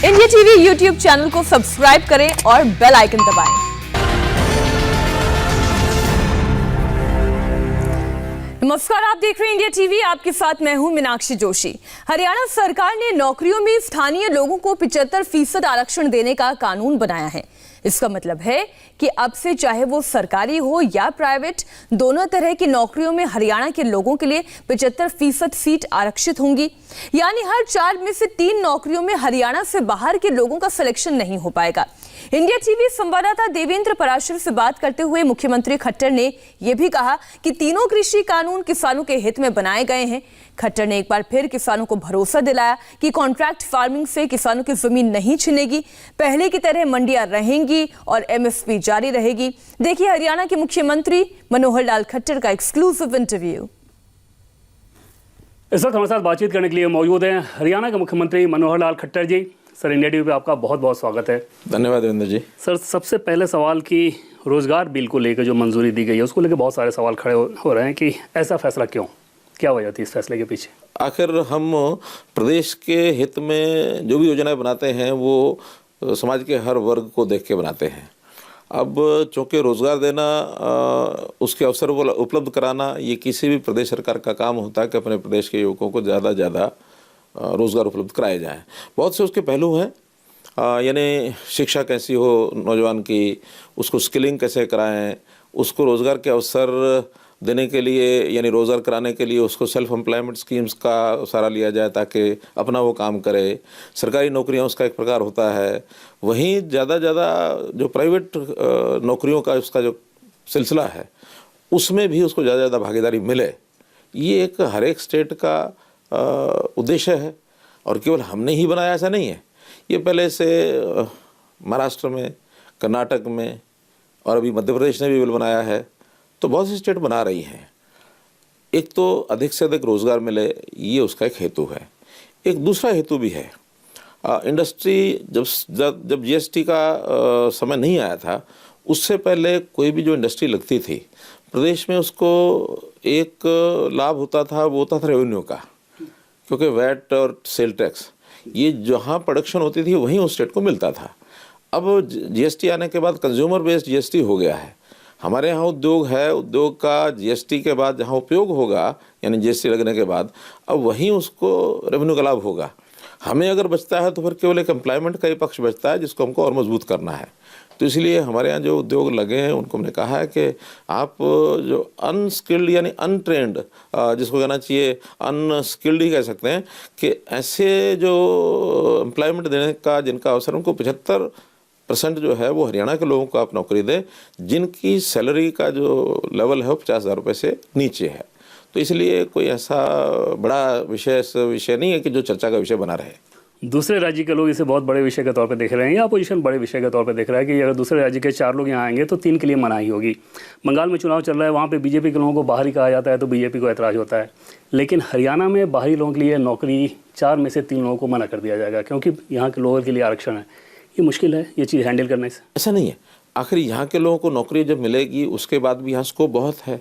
India TV YouTube channel को subscribe करें और बेल आइकन दबाएं। नमस्कार, आप देख रहे हैं इंडिया टीवी। आपके साथ मैं हूं मीनाक्षी जोशी। हरियाणा सरकार ने नौकरियों में स्थानीय लोगों को 75% आरक्षण देने का कानून बनाया है। इसका मतलब है कि अब से चाहे वो सरकारी हो या प्राइवेट, दोनों तरह की नौकरियों में हरियाणा के लोगों के लिए 75% सीट आरक्षित होंगी। यानी हर 4 में से 3 नौकरियों में हरियाणा से बाहर के लोगों का सिलेक्शन नहीं हो पाएगा। इंडिया टीवी संवाददाता देवेंद्र पराशर से बात करते हुए मुख्यमंत्री खट्टर ने यह भी कहा कि तीनों कृषि कानून किसानों के हित में बनाए गए हैं। खट्टर ने एक बार फिर किसानों को भरोसा दिलाया कि कॉन्ट्रैक्ट फार्मिंग से किसानों की जमीन नहीं छिनेगी, पहले की तरह मंडियां रहेंगी और एमएसपी जारी रहेगी। देखिए हरियाणा के मुख्यमंत्री मनोहर लाल खट्टर का एक्सक्लूसिव इंटरव्यू। इस वक्त हमारे साथ बातचीत करने के लिए मौजूद हैं हरियाणा के मुख्यमंत्री मनोहर लाल खट्टर जी। सर, इंडिया टीवी पे आपका बहुत बहुत स्वागत है। धन्यवाद देवेंद्र जी। सर, सबसे पहले सवाल कि रोजगार बिल को लेकर जो मंजूरी दी गई है उसको लेकर बहुत सारे सवाल खड़े हो रहे हैं कि ऐसा फैसला क्यों, क्या वजह थी इस फैसले के पीछे? आखिर हम प्रदेश के हित में जो भी योजनाएं बनाते हैं वो समाज के हर वर्ग को देख के बनाते हैं। अब चूँकि रोज़गार देना, उसके अवसर उपलब्ध कराना, ये किसी भी प्रदेश सरकार का काम होता है कि अपने प्रदेश के युवकों को ज़्यादा से ज़्यादा रोज़गार उपलब्ध कराए जाएँ। बहुत से उसके पहलू हैं, यानी शिक्षा कैसी हो नौजवान की, उसको स्किलिंग कैसे कराएं, उसको रोज़गार के अवसर देने के लिए यानी रोज़गार कराने के लिए उसको सेल्फ एम्प्लॉयमेंट स्कीम्स का सहारा लिया जाए ताकि अपना वो काम करे। सरकारी नौकरियां उसका एक प्रकार होता है। वहीं ज़्यादा जो प्राइवेट नौकरियों का उसका जो सिलसिला है उसमें भी उसको ज़्यादा भागीदारी मिले, ये एक हर एक स्टेट का उद्देश्य है। और केवल हमने ही बनाया ऐसा नहीं है, ये पहले से महाराष्ट्र में, कर्नाटक में और अभी मध्य प्रदेश ने भी बिल बनाया है, तो बहुत सी स्टेट बना रही हैं। एक तो अधिक से अधिक रोज़गार मिले, ये उसका एक हेतु है। एक दूसरा हेतु भी है, इंडस्ट्री जब जीएसटी का समय नहीं आया था उससे पहले कोई भी जो इंडस्ट्री लगती थी प्रदेश में उसको एक लाभ होता था, वो होता था रेवेन्यू का, क्योंकि वैट और सेल टैक्स ये जहाँ प्रोडक्शन होती थी वहीं उस स्टेट को मिलता था। अब जीएसटी आने के बाद कंज्यूमर बेस्ड जीएसटी हो गया है। हमारे यहाँ उद्योग है, उद्योग का जीएसटी के बाद जहाँ उपयोग होगा यानी जीएसटी लगने के बाद अब वहीं उसको रेवेन्यू का लाभ होगा। हमें अगर बचता है तो फिर केवल एक एम्प्लॉयमेंट का ही पक्ष बचता है जिसको हमको और मजबूत करना है। तो इसलिए हमारे यहाँ जो उद्योग लगे हैं उनको हमने कहा है कि आप जो अनस्किल्ड यानी अनट्रेंड, जिसको कहना चाहिए अनस्किल्ड ही कह सकते हैं, कि ऐसे जो एम्प्लॉयमेंट देने का जिनका अवसर, उनको 75% जो है वो हरियाणा के लोगों को आप नौकरी दें जिनकी सैलरी का जो लेवल है वो 50,000 रुपये से नीचे है। तो इसलिए कोई ऐसा बड़ा विषय नहीं है कि जो चर्चा का विषय बना रहे। दूसरे राज्य के लोग इसे बहुत बड़े विषय के तौर पे देख रहे हैं या अपोजिशन बड़े विषय के तौर पे देख रहा है कि अगर दूसरे राज्य के 4 लोग यहाँ आएंगे तो 3 के लिए मनाही होगी। बंगाल में चुनाव चल रहा है, वहाँ पे बीजेपी के लोगों को बाहरी कहा जाता है तो बीजेपी को ऐतराज़ होता है, लेकिन हरियाणा में बाहरी लोगों के लिए नौकरी 4 में से 3 लोगों को मना कर दिया जाएगा क्योंकि यहाँ के लोगों के लिए आरक्षण है। ये मुश्किल है ये चीज़ हैंडल करने से? ऐसा नहीं है, आखिर यहाँ के लोगों को नौकरी जब मिलेगी उसके बाद भी यहाँ स्कोप बहुत है।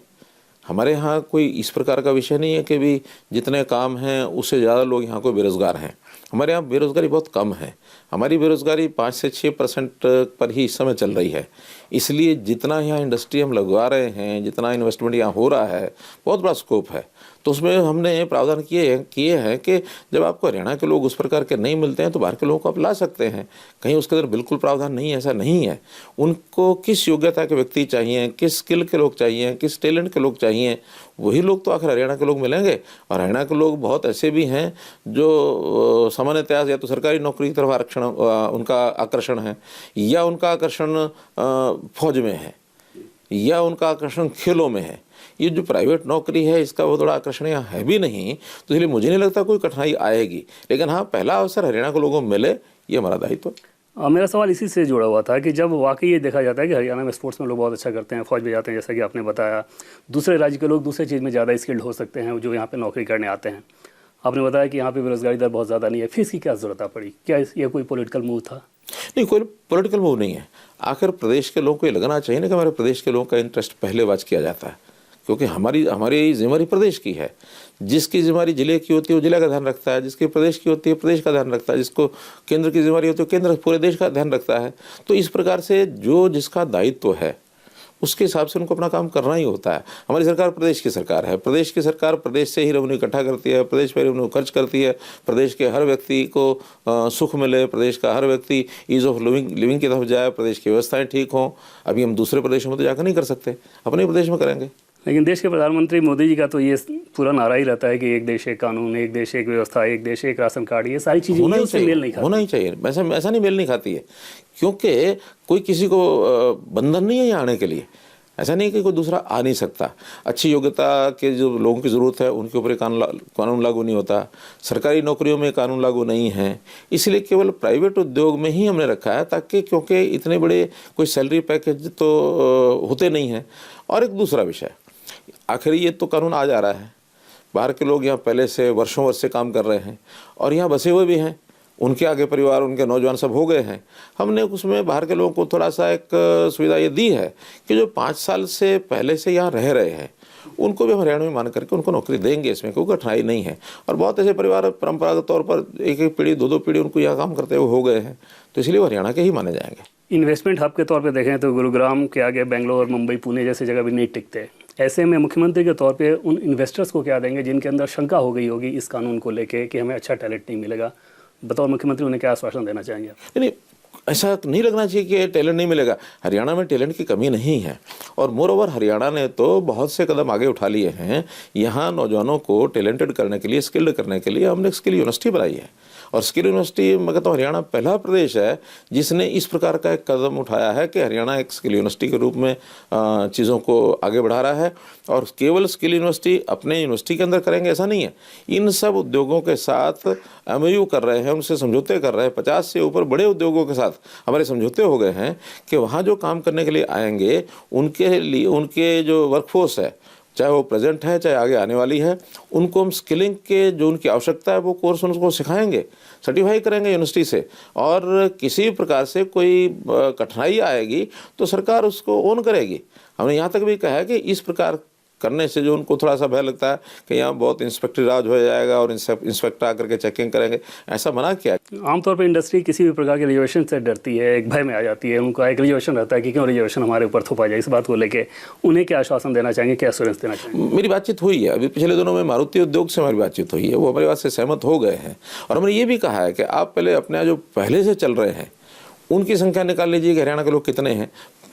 हमारे यहाँ कोई इस प्रकार का विषय नहीं है कि भी जितने काम हैं उससे ज़्यादा लोग यहाँ को बेरोज़गार हैं। हमारे यहाँ बेरोज़गारी बहुत कम है। हमारी बेरोज़गारी 5 से 6% पर ही इस समय चल रही है। इसलिए जितना यहाँ इंडस्ट्री हम लगवा रहे हैं, जितना इन्वेस्टमेंट यहाँ हो रहा है, बहुत बड़ा स्कोप है। तो उसमें हमने प्रावधान किए हैं कि जब आपको हरियाणा के लोग उस प्रकार के नहीं मिलते हैं तो बाहर के लोगों को आप ला सकते हैं। कहीं उसके अंदर बिल्कुल प्रावधान नहीं है, ऐसा नहीं है। उनको किस योग्यता के व्यक्ति चाहिए, किस स्किल के लोग चाहिए, किस टैलेंट के लोग चाहिए, वही लोग तो आखिर हरियाणा के लोग मिलेंगे। और हरियाणा के लोग बहुत ऐसे भी हैं जो सामान्यतः या तो सरकारी नौकरी की तरफ आरक्षण उनका आकर्षण है, या उनका आकर्षण फौज में है, या उनका आकर्षण खेलों में है। ये जो प्राइवेट नौकरी है इसका वो थोड़ा आकर्षण यहाँ है भी नहीं, तो इसलिए मुझे नहीं लगता कोई कठिनाई आएगी। लेकिन हाँ, पहला अवसर हरियाणा के लोगों को मिले, ये हमारा दायित्व। मेरा सवाल इसी से जुड़ा हुआ था कि जब वाकई ये देखा जाता है कि हरियाणा में स्पोर्ट्स में लोग बहुत अच्छा करते हैं, फौज में जाते हैं, जैसा कि आपने बताया, दूसरे राज्य के लोग दूसरे चीज़ में ज़्यादा स्किल्ड हो सकते हैं जो यहाँ पे नौकरी करने आते हैं। आपने बताया कि यहाँ पे बेरोजगारी दर बहुत ज़्यादा नहीं है, फिर इसकी क्या ज़रूरत पड़ी? क्या ये कोई पॉलिटिकल मूव था? नहीं, कोई पॉलिटिकल मूव नहीं है। आखिर प्रदेश के लोगों को ये लगना चाहिए ना कि हमारे प्रदेश के लोगों का इंटरेस्ट पहले वाच किया जाता है, क्योंकि हमारी जिम्मेदारी प्रदेश की है। जिसकी जिम्मेदारी जिले की होती है वो जिला का ध्यान रखता है, जिसकी प्रदेश की होती है प्रदेश का ध्यान रखता है, जिसको केंद्र की जिम्मेदारी होती है केंद्र पूरे देश का ध्यान रखता है। तो इस प्रकार से जो जिसका दायित्व है उसके हिसाब से उनको अपना काम करना ही होता है। हमारी सरकार प्रदेश की सरकार है, प्रदेश की सरकार प्रदेश से ही रेवेन्यू इकट्ठा करती है, प्रदेश पर रेवेन्यू खर्च करती है, प्रदेश के हर व्यक्ति को सुख मिले, प्रदेश का हर व्यक्ति ईज़ ऑफ लिविंग की तरफ जाए, प्रदेश की व्यवस्थाएं ठीक हों। अभी हम दूसरे प्रदेशों में तो जाकर नहीं कर सकते, अपने प्रदेश में करेंगे। लेकिन देश के प्रधानमंत्री मोदी जी का तो ये पूरा नारा ही रहता है कि एक देश एक कानून, एक देश एक व्यवस्था, एक देश एक राशन कार्ड, ये सारी चीज़ें होना ही चाहिए। ऐसा नहीं मेल नहीं खाती है, क्योंकि कोई किसी को बंधन नहीं है यहाँ आने के लिए। ऐसा नहीं कि कोई दूसरा आ नहीं सकता। अच्छी योग्यता के जो लोगों की ज़रूरत है उनके ऊपर कानून लागू नहीं होता। सरकारी नौकरियों में कानून लागू नहीं है, इसलिए केवल प्राइवेट उद्योग में ही हमने रखा है, ताकि क्योंकि इतने बड़े कोई सैलरी पैकेज तो होते नहीं हैं। और एक दूसरा विषय, आखिर ये तो कानून आ जा रहा है, बाहर के लोग यहाँ पहले से वर्षों से काम कर रहे हैं और यहाँ बसे हुए भी हैं, उनके आगे परिवार, उनके नौजवान सब हो गए हैं। हमने उसमें बाहर के लोगों को थोड़ा सा एक सुविधा ये दी है कि जो 5 साल से पहले से यहाँ रह रहे हैं उनको भी हम हरियाणा में मान करके उनको नौकरी देंगे, इसमें कोई कठिनाई नहीं है। और बहुत ऐसे परिवार परंपरागत तौर पर एक पीढ़ी 2 पीढ़ी उनको यहाँ काम करते हुए हो गए हैं, तो इसलिए वो हरियाणा के ही माने जाएंगे। इन्वेस्टमेंट हब के तौर पे देखें तो गुरुग्राम के आगे बेंगलोर, मुंबई, पुणे जैसी जगह भी नहीं टिकते। ऐसे में मुख्यमंत्री के तौर पे उन इन्वेस्टर्स को क्या देंगे जिनके अंदर शंका हो गई होगी इस कानून को लेके कि हमें अच्छा टैलेंट नहीं मिलेगा? बतौर मुख्यमंत्री उन्हें क्या आश्वासन देना चाहेंगे आप? नहीं, ऐसा नहीं लगना चाहिए कि टैलेंट नहीं मिलेगा। हरियाणा में टैलेंट की कमी नहीं है, और मोर ओवर हरियाणा ने तो बहुत से कदम आगे उठा लिए हैं। यहाँ नौजवानों को टैलेंटेड करने के लिए, स्किल्ड करने के लिए हमने स्किल यूनिवर्सिटी बनाई है। और स्किल यूनिवर्सिटी मैं कहता हूँ हरियाणा पहला प्रदेश है जिसने इस प्रकार का एक कदम उठाया है कि हरियाणा एक स्किल यूनिवर्सिटी के रूप में चीज़ों को आगे बढ़ा रहा है। और केवल स्किल यूनिवर्सिटी अपने यूनिवर्सिटी के अंदर करेंगे ऐसा नहीं है, इन सब उद्योगों के साथ MOU कर रहे हैं, उनसे समझौते कर रहे हैं। 50 से ऊपर बड़े उद्योगों के साथ हमारे समझौते हो गए हैं कि वहाँ जो काम करने के लिए आएंगे उनके लिए, उनके जो वर्कफोर्स है, चाहे वो प्रेजेंट है चाहे आगे आने वाली है, उनको हम स्किलिंग के जो उनकी आवश्यकता है वो कोर्स उनको सिखाएंगे, सर्टिफाई करेंगे यूनिवर्सिटी से। और किसी प्रकार से कोई कठिनाई आएगी तो सरकार उसको ओन करेगी। हमने यहाँ तक भी कहा है कि इस प्रकार करने से जो उनको थोड़ा सा भय लगता है कि यहाँ बहुत इंस्पेक्टर राज हो जाएगा और इंस्पेक्टर आकर के चेकिंग करेंगे, ऐसा मना किया। आमतौर पर इंडस्ट्री किसी भी प्रकार के रिजर्वेशन से डरती है, एक भय में आ जाती है। उनका एक रिजर्वेशन रहता है कि क्यों रिजर्वेशन हमारे ऊपर थोपा जाए। इस बात को लेके उन्हें क्या आश्वासन देना चाहेंगे, क्या एश्योरेंस देना चाहेंगे? मेरी बातचीत हुई है, अभी पिछले दिनों में मारुति उद्योग से हमारी बातचीत हुई है, वो हमारी बात से सहमत हो गए हैं। और हमने ये भी कहा है कि आप पहले अपने जो पहले से चल रहे हैं उनकी संख्या निकाल लीजिए कि हरियाणा के लोग कितने हैं।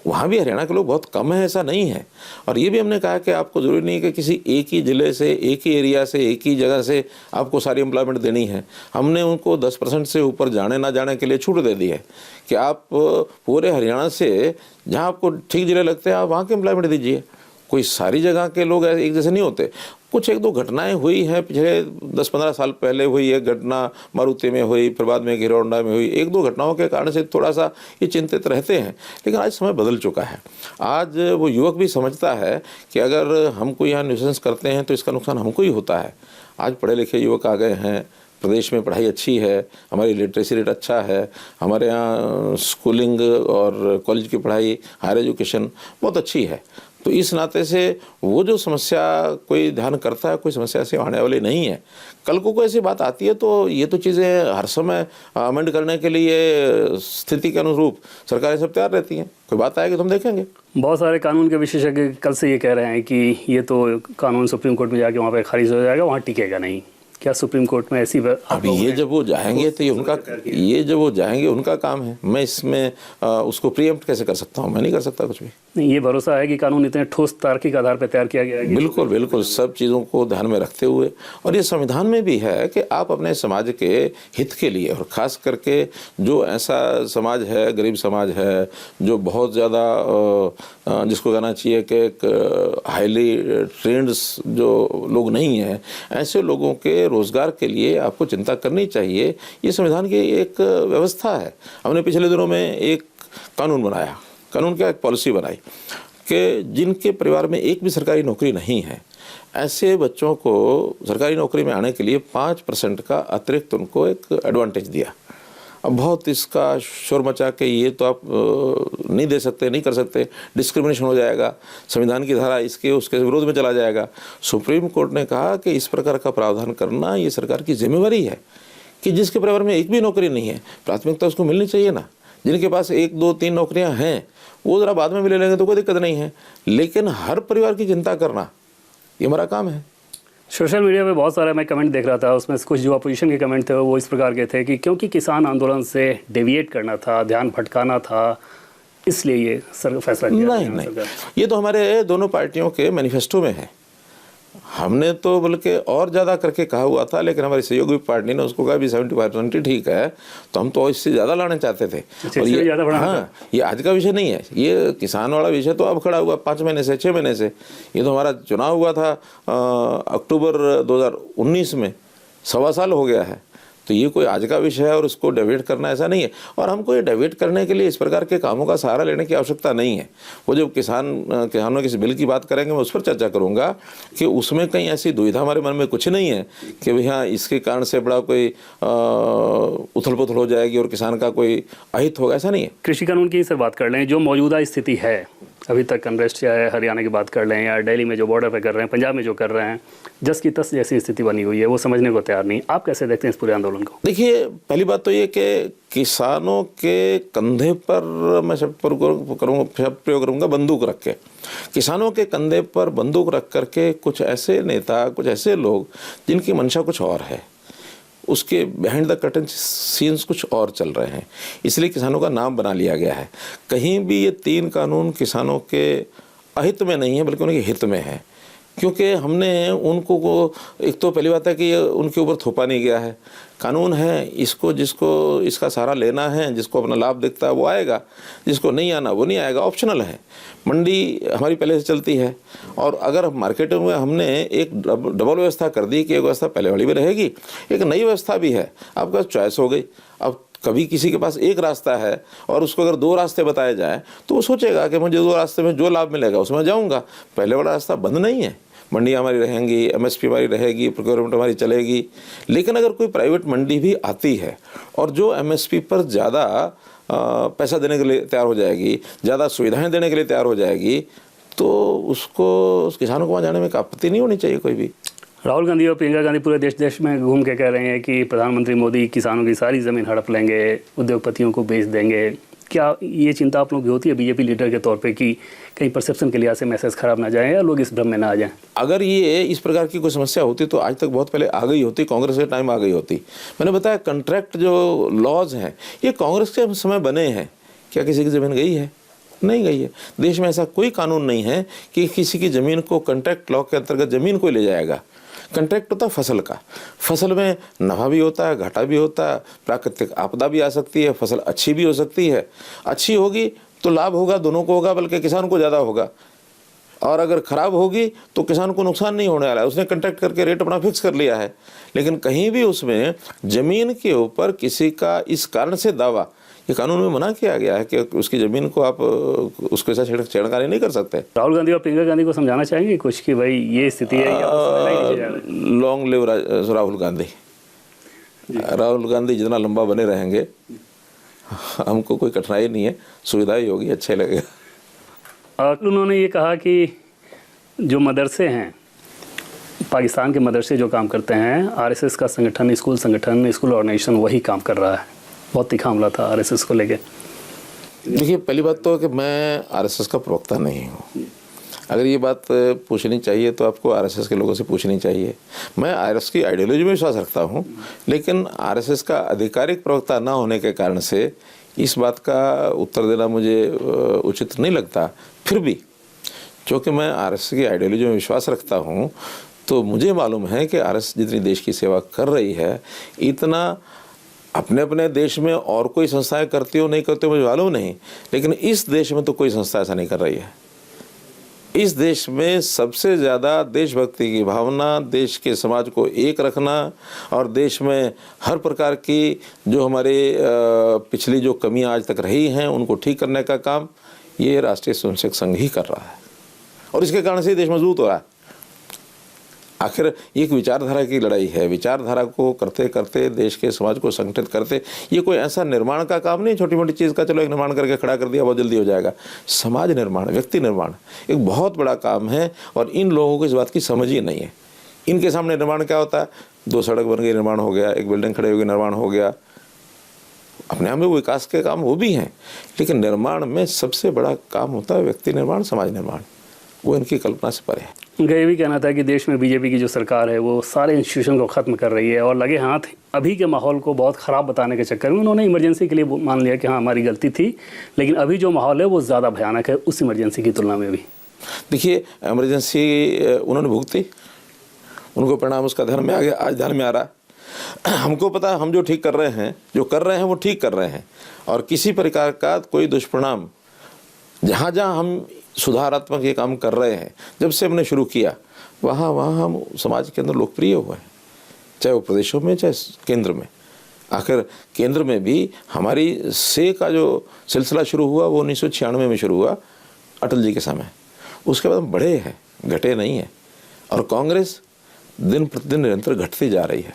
वहाँ भी हरियाणा के लोग बहुत कम है, ऐसा नहीं है। और ये भी हमने कहा कि आपको ज़रूरी नहीं है कि किसी एक ही ज़िले से, एक ही एरिया से, एक ही जगह से आपको सारी एम्प्लॉयमेंट देनी है। हमने उनको 10% से ऊपर जाने ना जाने के लिए छूट दे दी है कि आप पूरे हरियाणा से जहाँ आपको ठीक ज़िले लगते हैं आप वहाँ के एम्प्लॉयमेंट दीजिए। कोई सारी जगह के लोग एक जैसे नहीं होते। कुछ 1-2 घटनाएं हुई हैं, पिछले 10-15 साल पहले हुई एक घटना मारुति में हुई, फिर बाद में हीरो होंडा में हुई। 1-2 घटनाओं के कारण से थोड़ा सा ये चिंतित रहते हैं, लेकिन आज समय बदल चुका है। आज वो युवक भी समझता है कि अगर हम कोई यहाँ न्यूसेंस करते हैं तो इसका नुकसान हमको ही होता है। आज पढ़े लिखे युवक आ गए हैं, प्रदेश में पढ़ाई अच्छी है, हमारी लिटरेसी रेट अच्छा है, हमारे यहाँ स्कूलिंग और कॉलेज की पढ़ाई, हायर एजुकेशन बहुत अच्छी है। तो इस नाते से वो जो समस्या कोई ध्यान करता है, कोई समस्या ऐसी आने वाली नहीं है। कल को कोई ऐसी बात आती है तो ये तो चीज़ें हर समय अमेंड करने के लिए स्थिति के अनुरूप सरकारें सब तैयार रहती हैं। कोई बात आएगी तो हम देखेंगे। बहुत सारे कानून के विशेषज्ञ कल से ये कह रहे हैं कि ये तो कानून सुप्रीम कोर्ट में जाके वहाँ पर खारिज हो जाएगा, वहाँ टिकेगा नहीं। क्या सुप्रीम कोर्ट में ऐसी अभी ये जब वो जाएंगे तो जब वो जाएंगे उनका काम है। मैं इसमें उसको प्रीएम्प्ट कैसे कर सकता हूँ? मैं नहीं कर सकता कुछ भी। नहीं, ये भरोसा है कि कानून इतने ठोस तार्किक आधार पर तैयार किया गया है। बिल्कुल बिल्कुल, सब चीज़ों को ध्यान में रखते हुए। और ये संविधान में भी है कि आप अपने समाज के हित के लिए, और ख़ास करके जो ऐसा समाज है, गरीब समाज है, जो बहुत ज़्यादा जिसको कहना चाहिए कि एक हाईली ट्रेंड जो लोग नहीं हैं, ऐसे लोगों के रोज़गार के लिए आपको चिंता करनी चाहिए। ये संविधान की एक व्यवस्था है। हमने पिछले दिनों में एक कानून बनाया, कानून क्या, एक पॉलिसी बनाई कि जिनके परिवार में एक भी सरकारी नौकरी नहीं है, ऐसे बच्चों को सरकारी नौकरी में आने के लिए 5% का अतिरिक्त उनको एक एडवांटेज दिया। अब बहुत इसका शोर मचा के ये तो आप नहीं दे सकते, नहीं कर सकते, डिस्क्रिमिनेशन हो जाएगा, संविधान की धारा इसके उसके विरोध में चला जाएगा। सुप्रीम कोर्ट ने कहा कि इस प्रकार का प्रावधान करना ये सरकार की जिम्मेवारी है कि जिसके परिवार में एक भी नौकरी नहीं है, प्राथमिकता उसको मिलनी चाहिए ना। जिनके पास 1, 2, 3 नौकरियां हैं वो ज़रा बाद में भी ले लेंगे तो कोई दिक्कत नहीं है, लेकिन हर परिवार की चिंता करना ये हमारा काम है। सोशल मीडिया पे बहुत सारा मैं कमेंट देख रहा था, उसमें कुछ जो अपोजिशन के कमेंट थे वो इस प्रकार के थे कि क्योंकि किसान आंदोलन से डेविएट करना था, ध्यान भटकाना था, इसलिए ये फैसला किया। नहीं, ये तो हमारे दोनों पार्टियों के मैनिफेस्टो में है। हमने तो बल्कि और ज़्यादा करके कहा हुआ था, लेकिन हमारी सहयोगी पार्टी ने उसको कहा भी 75% ठीक है, तो हम तो इससे ज़्यादा लाना चाहते थे। और ये हाँ, ये आज का विषय नहीं है, ये किसान वाला विषय तो अब खड़ा हुआ 5 महीने से, 6 महीने से। ये तो हमारा चुनाव हुआ था अक्टूबर 2019 में, 1.25 साल हो गया है। तो ये कोई आज का विषय है और उसको डेविएट करना ऐसा नहीं है। और हमको ये डेविएट करने के लिए इस प्रकार के कामों का सहारा लेने की आवश्यकता नहीं है। वो जब किसानों के बिल की बात करेंगे मैं उस पर चर्चा करूंगा कि उसमें कहीं ऐसी दुविधा हमारे मन में कुछ नहीं है कि भैया इसके कारण से बड़ा कोई उथल पुथल हो जाएगी और किसान का कोई अहित होगा, ऐसा नहीं है। कृषि कानून की सर बात कर लें, जो मौजूदा स्थिति है अभी तक, अनरेस्ट चाहे हरियाणा की बात कर लें या दिल्ली में जो बॉर्डर पे कर रहे हैं, पंजाब में जो कर रहे हैं, जस की तस जैसी स्थिति बनी हुई है, वो समझने को तैयार नहीं। आप कैसे देखते हैं इस पूरे आंदोलन को? देखिए, पहली बात तो ये कि किसानों के कंधे पर मैं शब्द प्रयोग करूँगा बंदूक रख के, किसानों के कंधे पर बंदूक रख करके कुछ ऐसे नेता, कुछ ऐसे लोग जिनकी मंशा कुछ और है, उसके बिहाइंड द कर्टन सीन्स कुछ और चल रहे हैं, इसलिए किसानों का नाम बना लिया गया है। कहीं भी ये 3 कानून किसानों के अहित में नहीं है बल्कि उनके हित में है, क्योंकि हमने उनको को एक तो पहली बात है कि ये उनके ऊपर थोपा नहीं गया है। कानून है, इसको जिसको इसका सहारा लेना है, जिसको अपना लाभ दिखता है वो आएगा, जिसको नहीं आना वो नहीं आएगा, ऑप्शनल है। मंडी हमारी पहले से चलती है और अगर मार्केट में हमने एक डबल व्यवस्था कर दी कि एक व्यवस्था पहले वाली भी रहेगी, एक नई व्यवस्था भी है, आपका चॉइस हो गई। अब कभी किसी के पास एक रास्ता है और उसको अगर 2 रास्ते बताए जाए तो वो सोचेगा कि मुझे 2 रास्ते में जो लाभ मिलेगा उसमें जाऊँगा, पहले वाला रास्ता बंद नहीं है। मंडियाँ हमारी रहेंगी, एमएसपी हमारी रहेगी, प्रोक्योरमेंट हमारी चलेगी। लेकिन अगर कोई प्राइवेट मंडी भी आती है और जो एमएसपी पर ज़्यादा पैसा देने के लिए तैयार हो जाएगी, ज़्यादा सुविधाएं देने के लिए तैयार हो जाएगी, तो उसको उस किसानों को वहाँ जाने में आपत्ति नहीं होनी चाहिए कोई भी। राहुल गांधी और प्रियंका गांधी पूरे देश में घूम के कह रहे हैं कि प्रधानमंत्री मोदी किसानों की सारी ज़मीन हड़प लेंगे, उद्योगपतियों को बेच देंगे। क्या ये चिंता आप लोगों की होती है बीजेपी लीडर के तौर पे कि कहीं परसेप्शन के लिहाज से मैसेज खराब ना जाए या लोग इस भ्रम में ना आ जाएं? अगर ये इस प्रकार की कोई समस्या होती तो आज तक बहुत पहले आ गई होती, कांग्रेस के टाइम आ गई होती। मैंने बताया कॉन्ट्रैक्ट जो लॉज हैं ये कांग्रेस के समय बने हैं। क्या किसी की ज़मीन गई है? नहीं गई है। देश में ऐसा कोई कानून नहीं है कि किसी की ज़मीन को कॉन्ट्रैक्ट लॉ के अंतर्गत ज़मीन को ले जाएगा। कॉन्ट्रैक्ट होता है फसल का, फसल में नफा भी होता है, घाटा भी होता है, प्राकृतिक आपदा भी आ सकती है, फसल अच्छी भी हो सकती है। अच्छी होगी तो लाभ होगा, दोनों को होगा, बल्कि किसान को ज़्यादा होगा। और अगर ख़राब होगी तो किसान को नुकसान नहीं होने वाला है, उसने कॉन्ट्रैक्ट करके रेट अपना फिक्स कर लिया है। लेकिन कहीं भी उसमें ज़मीन के ऊपर किसी का इस कारण से दावा, ये कानून में मना किया गया है कि उसकी ज़मीन को आप उसके साथ छेड़खानी नहीं कर सकते। राहुल गांधी और प्रियंका गांधी को समझाना चाहेंगे कुछ कि भाई ये स्थिति है? Long live Rahul Gandhi. राहुल गांधी जितना लंबा बने रहेंगे हमको कोई कठिनाई नहीं है, सुविधा ही होगी, अच्छा लगेगा। उन्होंने ये कहा कि जो मदरसे हैं, पाकिस्तान के मदरसे जो काम करते हैं, आरएसएस का संगठन, स्कूल ऑर्गेनाइजेशन वही काम कर रहा है। बहुत तीखा हमला था आरएसएस को लेके। देखिए, पहली बात तो कि मैं आरएसएस का प्रवक्ता नहीं हूँ। अगर ये बात पूछनी चाहिए तो आपको आरएसएस के लोगों से पूछनी चाहिए। मैं आरएसएस की आइडियोलॉजी में विश्वास रखता हूँ, लेकिन आरएसएस का आधिकारिक प्रवक्ता ना होने के कारण से इस बात का उत्तर देना मुझे उचित नहीं लगता। फिर भी चूँकि मैं आरएसएस की आइडियोलॉजी में विश्वास रखता हूँ तो मुझे मालूम है कि आरएसएस जितनी देश की सेवा कर रही है, इतना अपने अपने देश में और कोई संस्थाएं करती हो नहीं करती हो मुझे मालूम नहीं, लेकिन इस देश में तो कोई संस्था ऐसा नहीं कर रही है। इस देश में सबसे ज़्यादा देशभक्ति की भावना, देश के समाज को एक रखना और देश में हर प्रकार की जो हमारे पिछली जो कमियां आज तक रही हैं उनको ठीक करने का काम ये राष्ट्रीय स्वयंसेवक संघ ही कर रहा है, और इसके कारण से देश मजबूत हो रहा है। आखिर एक विचारधारा की लड़ाई है। विचारधारा को करते करते देश के समाज को संगठित करते, ये कोई ऐसा निर्माण का काम नहीं, छोटी मोटी चीज़ का चलो एक निर्माण करके खड़ा कर दिया बहुत जल्दी हो जाएगा। समाज निर्माण, व्यक्ति निर्माण एक बहुत बड़ा काम है और इन लोगों को इस बात की समझ ही नहीं है। इनके सामने निर्माण क्या होता है, 2 सड़क बन गई निर्माण हो गया, एक बिल्डिंग खड़ी हो गई निर्माण हो गया। अपने आप में वो विकास के काम वो भी हैं, लेकिन निर्माण में सबसे बड़ा काम होता है व्यक्ति निर्माण, समाज निर्माण। वो इनकी कल्पना से परे है। उनका ये भी कहना था कि देश में बीजेपी की जो सरकार है वो सारे इंस्टीट्यूशन को ख़त्म कर रही है और लगे हाथ अभी के माहौल को बहुत ख़राब बताने के चक्कर में उन्होंने इमरजेंसी के लिए मान लिया कि हाँ हमारी गलती थी, लेकिन अभी जो माहौल है वो ज़्यादा भयानक है उस इमरजेंसी की तुलना में भी। देखिए इमरजेंसी उन्होंने भुगती, उनको परिणाम उसका ध्यान में आ गया, आज ध्यान में आ रहा। हमको पता है हम जो ठीक कर रहे हैं, जो कर रहे हैं वो ठीक कर रहे हैं और किसी प्रकार का कोई दुष्परिणाम जहाँ जहाँ हम सुधारात्मक ये काम कर रहे हैं, जब से हमने शुरू किया वहाँ वहाँ हम समाज के अंदर लोकप्रिय हुए हैं, चाहे वो प्रदेशों में चाहे केंद्र में। आखिर केंद्र में भी हमारी से का जो सिलसिला शुरू हुआ वो 1996 में शुरू हुआ अटल जी के समय, उसके बाद हम बढ़े हैं, घटे नहीं हैं। और कांग्रेस दिन प्रतिदिन निरंतर घटती जा रही है।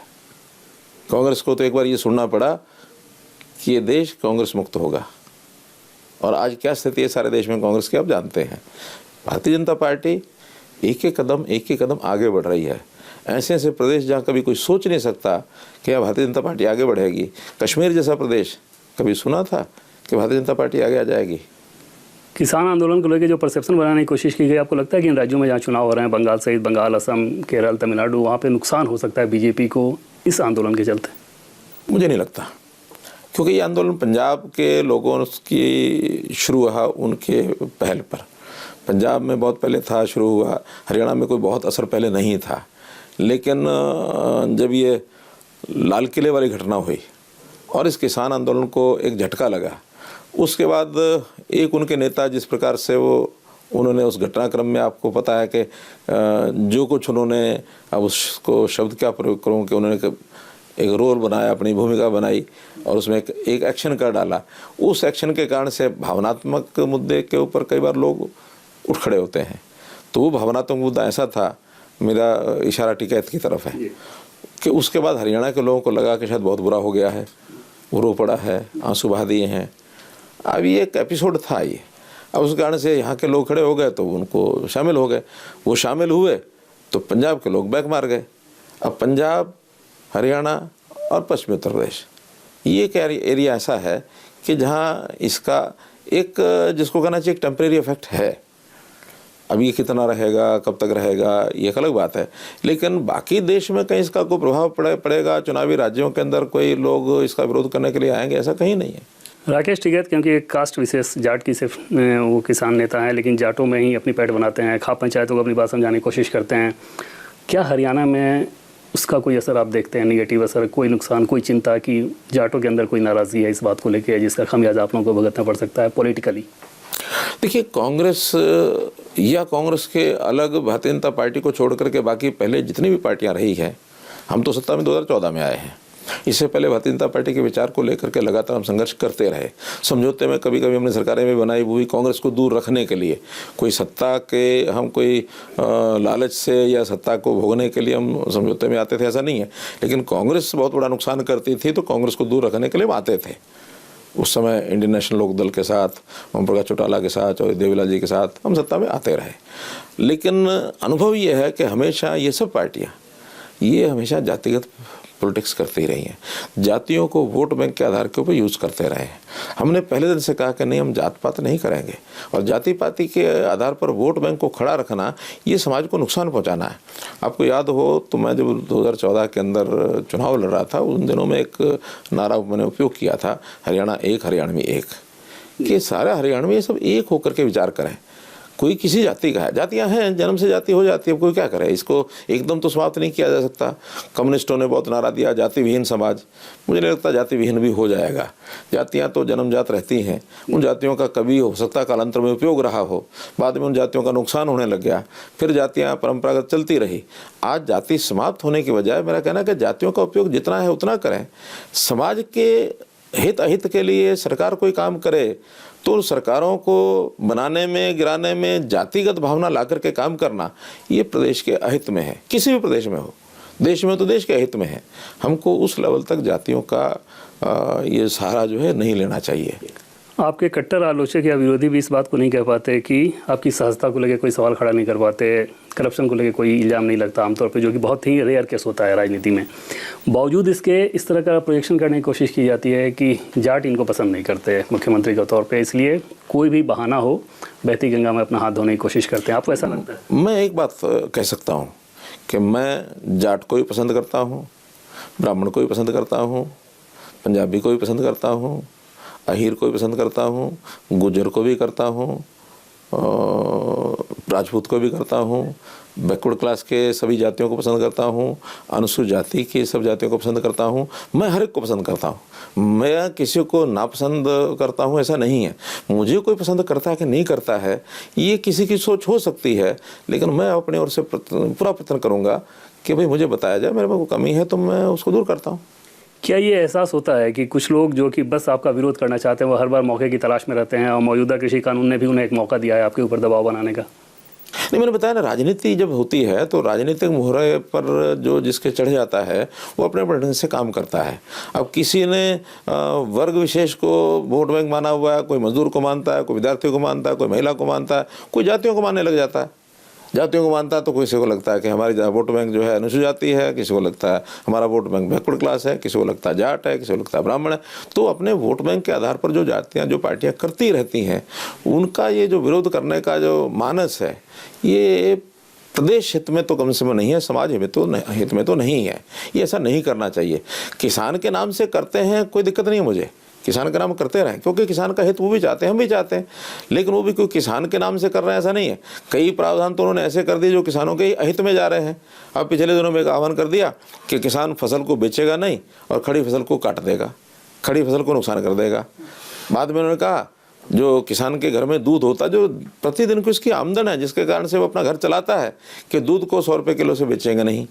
कांग्रेस को तो एक बार ये सुनना पड़ा कि ये देश कांग्रेस मुक्त होगा और आज क्या स्थिति है सारे देश में कांग्रेस की आप जानते हैं। भारतीय जनता पार्टी एक एक कदम आगे बढ़ रही है। ऐसे ऐसे प्रदेश जहाँ कभी कोई सोच नहीं सकता कि यहाँ भारतीय जनता पार्टी आगे बढ़ेगी, कश्मीर जैसा प्रदेश कभी सुना था कि भारतीय जनता पार्टी आगे आ जाएगी। किसान आंदोलन को लेकर जो परसेप्शन बनाने की कोशिश की गई, आपको लगता है कि इन राज्यों में जहाँ चुनाव हो रहे हैं, बंगाल सहित बंगाल, असम, केरल, तमिलनाडु, वहाँ पे नुकसान हो सकता है बीजेपी को इस आंदोलन के चलते? मुझे नहीं लगता, क्योंकि ये आंदोलन पंजाब के लोगों की शुरू हुआ उनके पहल पर। पंजाब में बहुत पहले था, शुरू हुआ। हरियाणा में कोई बहुत असर पहले नहीं था, लेकिन जब ये लाल किले वाली घटना हुई और इस किसान आंदोलन को एक झटका लगा, उसके बाद एक उनके नेता जिस प्रकार से उन्होंने उस घटनाक्रम में, आपको पता है कि जो कुछ उन्होंने, अब उसको शब्द क्या प्रयोग करूँ कि उन्होंने एक रोल बनाया, अपनी भूमिका बनाई और उसमें एक एक्शन कर डाला। उस एक्शन के कारण से भावनात्मक मुद्दे के ऊपर कई बार लोग उठ खड़े होते हैं। तो वो भावनात्मक मुद्दा ऐसा था, मेरा इशारा टिकैत की तरफ है, कि उसके बाद हरियाणा के लोगों को लगा कि शायद बहुत बुरा हो गया है, वो रो पड़ा है, आंसू बहा दिए हैं। अब ये एक एपिसोड था ये, अब उस कारण से यहाँ के लोग खड़े हो गए तो उनको शामिल हो गए। वो शामिल हुए तो पंजाब के लोग बैक मार गए। अब पंजाब, हरियाणा और पश्चिमी उत्तर प्रदेश, ये एक एरिया ऐसा है कि जहाँ इसका एक, जिसको कहना चाहिए, एक टेम्परेरी इफेक्ट है। अब ये कितना रहेगा, कब तक रहेगा, ये एक अलग बात है, लेकिन बाकी देश में कहीं इसका कोई प्रभाव पड़ेगा, चुनावी राज्यों के अंदर कोई लोग इसका विरोध करने के लिए आएंगे, ऐसा कहीं नहीं है। राकेश टिकैत क्योंकि एक कास्ट विशेष जाट की सिर्फ वो किसान नेता हैं, लेकिन जाटों में ही अपनी पैठ बनाते हैं, खाप पंचायतों को अपनी बात समझाने की कोशिश करते हैं। क्या हरियाणा में उसका कोई असर आप देखते हैं, निगेटिव असर, कोई नुकसान, कोई चिंता कि जाटों के अंदर कोई नाराज़गी है इस बात को लेकर जिसका खमियाजा आप लोगों को भुगतना पड़ सकता है पॉलिटिकली? देखिए, कांग्रेस या कांग्रेस के अलग भारतीय जनता पार्टी को छोड़ करके बाकी पहले जितनी भी पार्टियां रही हैं, हम तो सत्ता में 2014 में आए हैं। इससे पहले भारतीय जनता पार्टी के विचार को लेकर के लगातार हम संघर्ष करते रहे। समझौते में कभी कभी हमने सरकारें भी बनाई हुई कांग्रेस को दूर रखने के लिए। कोई सत्ता के, हम कोई लालच से या सत्ता को भोगने के लिए हम समझौते में आते थे, ऐसा नहीं है। लेकिन कांग्रेस बहुत बड़ा नुकसान करती थी तो कांग्रेस को दूर रखने के लिए हम आते थे। उस समय इंडियन नेशनल लोक दल के साथ, ओम प्रकाश चौटाला के साथ और देवीलाल जी के साथ हम सत्ता में आते रहे। लेकिन अनुभव ये है कि हमेशा ये सब पार्टियाँ ये हमेशा जातिगत पॉलिटिक्स करती रही हैं, जातियों को वोट बैंक के आधार के ऊपर यूज़ करते रहे हैं। हमने पहले दिन से कहा कि नहीं, हम जात पात नहीं करेंगे और जाति पाति के आधार पर वोट बैंक को खड़ा रखना ये समाज को नुकसान पहुंचाना है। आपको याद हो तो मैं जब 2014 के अंदर चुनाव लड़ रहा था, उन दिनों में एक नारा मैंने उपयोग किया था, हरियाणा एक, हरियाणवी एक, कि सारे हरियाणवी ये सब एक होकर के विचार करें। कोई किसी जाति का है, जातियां हैं, जन्म से जाति हो जाती है, कोई क्या करे, इसको एकदम तो समाप्त नहीं किया जा सकता। कम्युनिस्टों ने बहुत नारा दिया जाति विहीन समाज, मुझे नहीं लगता जाति विहीन भी हो जाएगा। जातियां तो जन्मजात रहती हैं, उन जातियों का कभी हो सकता कालांतर में उपयोग रहा हो, बाद में उन जातियों का नुकसान होने लग गया, फिर जातियाँ परंपरागत चलती रही। आज जाति समाप्त होने की बजाय मेरा कहना है कि जातियों का उपयोग जितना है उतना करें। समाज के हित अहित के लिए सरकार कोई काम करे तो सरकारों को बनाने में, गिराने में जातिगत भावना ला करके काम करना, ये प्रदेश के अहित में है। किसी भी प्रदेश में हो, देश में तो देश के हित में है। हमको उस लेवल तक जातियों का ये सहारा जो है नहीं लेना चाहिए। आपके कट्टर आलोचक या विरोधी भी इस बात को नहीं कह पाते कि आपकी सहजता को लेकर कोई सवाल खड़ा नहीं कर पाते, करप्शन को लेकर कोई इल्ज़ाम नहीं लगता आमतौर पे, जो कि बहुत ही रेयर केस होता है राजनीति में। बावजूद इसके इस तरह का प्रोजेक्शन करने की कोशिश की जाती है कि जाट इनको पसंद नहीं करते मुख्यमंत्री के तौर पे, इसलिए कोई भी बहाना हो बहती गंगा में अपना हाथ धोने की कोशिश करते हैं। आपको ऐसा लगता है? मैं एक बात कह सकता हूँ कि मैं जाट को भी पसंद करता हूँ, ब्राह्मण को भी पसंद करता हूँ, पंजाबी को भी पसंद करता हूँ, अहीर को भी पसंद करता हूँ, गुजर को भी करता हूँ, राजपूत को भी करता हूँ, बैकवर्ड क्लास के सभी जातियों को पसंद करता हूँ, अनुसूचित जाति की सब जातियों को पसंद करता हूँ। मैं हर एक को पसंद करता हूँ। मैं किसी को नापसंद करता हूँ ऐसा नहीं है। मुझे कोई पसंद करता है कि नहीं करता है ये किसी की सोच हो सकती है, लेकिन मैं अपनी ओर से पूरा प्रयत्न करूँगा कि भाई मुझे बताया जाए, मेरे में कोई कमी है तो मैं उसको दूर करता हूँ। क्या ये एहसास होता है कि कुछ लोग जो कि बस आपका विरोध करना चाहते हैं वो हर बार मौके की तलाश में रहते हैं, और मौजूदा कृषि कानून ने भी उन्हें एक मौका दिया है आपके ऊपर दबाव बनाने का? नहीं, मैंने बताया ना, राजनीति जब होती है तो राजनीतिक मोहरे पर जो जिसके चढ़ जाता है वो अपने ढंग से काम करता है। अब किसी ने वर्ग विशेष को वोट बैंक माना हुआ है, कोई मजदूर को मानता है, कोई विद्यार्थियों को मानता है, कोई महिला को मानता है, कोई जातियों को मानने लग जाता है। जातियों को मानता है तो किसी को लगता है कि हमारी वोट बैंक जो है अनुसूचित जाति है, किसी को लगता है हमारा वोट बैंक बैकवर्ड क्लास है, किसी को लगता है जाट है, किसी को लगता है ब्राह्मण है। तो अपने वोट बैंक के आधार पर जो जातियाँ, जो पार्टियाँ करती रहती हैं, उनका ये जो विरोध करने का जो मानस है, ये प्रदेश हित में तो कम से कम नहीं है, समाज हित में तो नहीं है। ये ऐसा नहीं करना चाहिए। किसान के नाम से करते हैं, कोई दिक्कत नहीं है मुझे, किसान का नाम करते रहें, क्योंकि किसान का हित वो भी चाहते हैं, हम भी चाहते हैं, लेकिन वो भी कोई किसान के नाम से कर रहे हैं ऐसा नहीं है। कई प्रावधान तो उन्होंने ऐसे कर दिए जो किसानों के अहित में जा रहे हैं। अब पिछले दिनों में एक आह्वान कर दिया कि किसान फसल को बेचेगा नहीं और खड़ी फसल को काट देगा, खड़ी फसल को नुकसान कर देगा। बाद में उन्होंने कहा जो किसान के घर में दूध होता है, जो प्रतिदिन की उसकी आमदन है, जिसके कारण से वो अपना घर चलाता है, कि दूध को 100 रुपये किलो से बेचेंगे नहीं,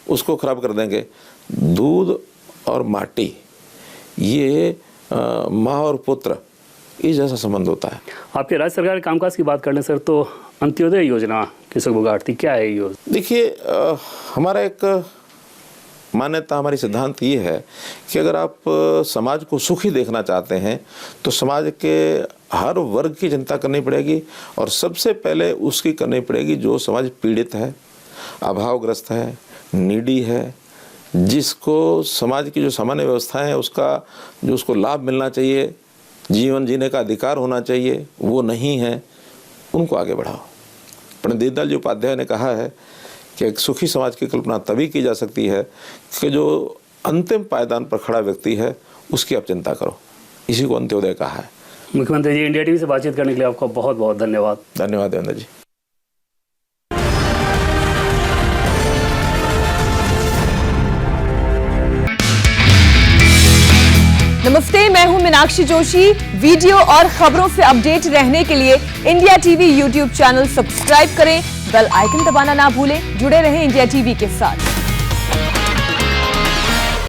उसको खराब कर देंगे। दूध और माटी, ये माँ और पुत्र, इस जैसा संबंध होता है। आपके राज्य सरकार के कामकाज की बात करने सर, तो अंत्योदय योजना कृषक बुगाड़ती क्या है ये योजना? देखिए, हमारा एक मान्यता, हमारी सिद्धांत ये है कि अगर आप समाज को सुखी देखना चाहते हैं तो समाज के हर वर्ग की चिंता करनी पड़ेगी, और सबसे पहले उसकी करनी पड़ेगी जो समाज पीड़ित है, अभावग्रस्त है, नीडी है, जिसको समाज की जो सामान्य व्यवस्थाएं हैं उसका जो उसको लाभ मिलना चाहिए, जीवन जीने का अधिकार होना चाहिए, वो नहीं है, उनको आगे बढ़ाओ। पंडित दीनदयाल जी उपाध्याय ने कहा है कि एक सुखी समाज की कल्पना तभी की जा सकती है कि जो अंतिम पायदान पर खड़ा व्यक्ति है उसकी आप चिंता करो। इसी को अंत्योदय कहा है। मुख्यमंत्री जी, इंडिया टीवी से बातचीत करने के लिए आपका बहुत बहुत धन्यवाद। धन्यवाद देवेंद्र जी। नमस्ते, मैं हूं मीनाक्षी जोशी। वीडियो और खबरों से अपडेट रहने के लिए India TV YouTube channel subscribe करें, बेल आइकन दबाना ना भूलें। जुड़े रहें इंडिया टीवी के साथ।